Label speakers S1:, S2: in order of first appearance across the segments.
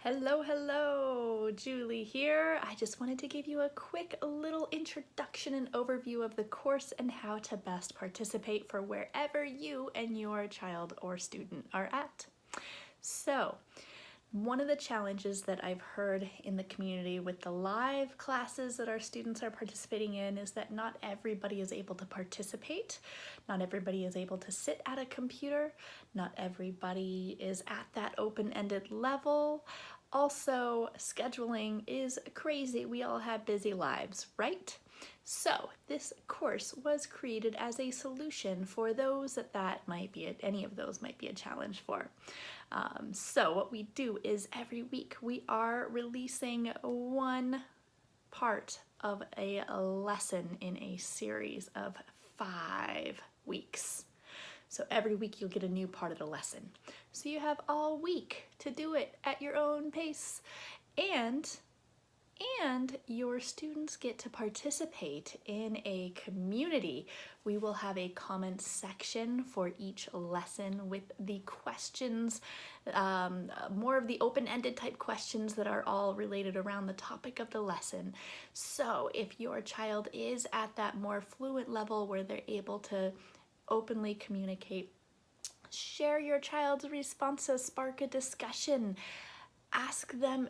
S1: Hello, hello, Julie here. I just wanted to give you a quick little introduction and overview of the course and how to best participate for wherever you and your child or student are at. So, one of the challenges that I've heard in the community with the live classes that our students are participating in is that not everybody is able to participate. Not everybody is able to sit at a computer. Not everybody is at that open-ended level. Also, scheduling is crazy. We all have busy lives, right? So this course was created as a solution for those that might be, any of those might be a challenge for. So what we do is every week we are releasing one part of a lesson in a series of 5 weeks. So every week you'll get a new part of the lesson. So you have all week to do it at your own pace. And your students get to participate in a community. We will have a comment section for each lesson with the questions, more of the open-ended type questions that are all related around the topic of the lesson. So if your child is at that more fluent level where they're able to openly communicate, share your child's responses, spark a discussion. Ask them,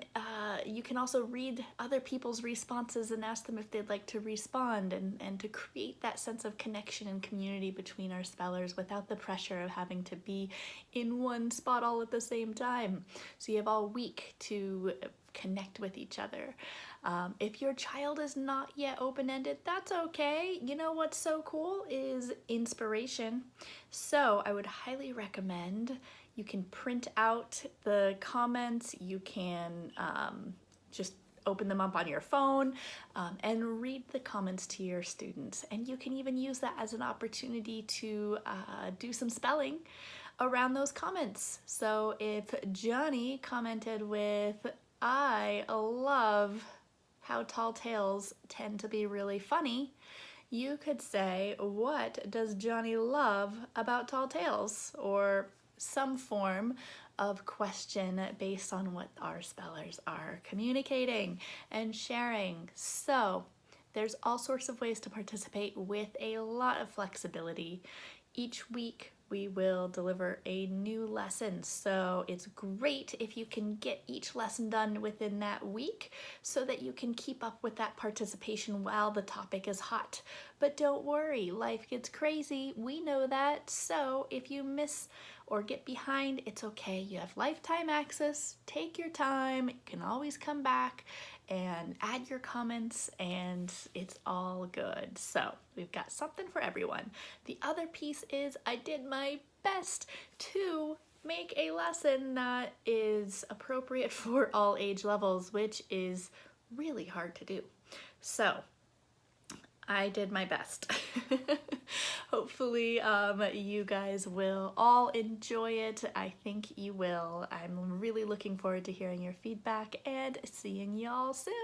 S1: you can also read other people's responses and ask them if they'd like to respond and to create that sense of connection and community between our spellers without the pressure of having to be in one spot all at the same time. So you have all week to connect with each other. If your child is not yet open-ended, that's okay. You know what's so cool is inspiration. So I would highly recommend you can print out the comments, you can just open them up on your phone and read the comments to your students. And you can even use that as an opportunity to do some spelling around those comments. So if Johnny commented with, "I love how tall tales tend to be really funny," you could say, "What does Johnny love about tall tales?" Or some form of question based on what our spellers are communicating and sharing. So there's all sorts of ways to participate with a lot of flexibility. Each week we will deliver a new lesson, so it's great if you can get each lesson done within that week so that you can keep up with that participation while the topic is hot. But don't worry, life gets crazy, we know that, so if you miss or get behind, it's okay. You have lifetime access, take your time, you can always come back and add your comments and it's all good. So we've got something for everyone. The other piece is I did my best to make a lesson that is appropriate for all age levels, which is really hard to do. So I did my best. Hopefully you guys will all enjoy it. I think you will. I'm really looking forward to hearing your feedback and seeing y'all soon.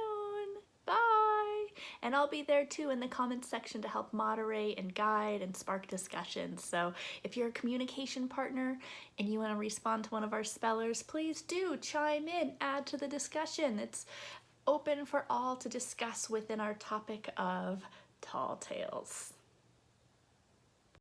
S1: Bye! And I'll be there too in the comments section to help moderate and guide and spark discussions. So if you're a communication partner and you want to respond to one of our spellers, please do chime in, add to the discussion. It's open for all to discuss within our topic of tall tales.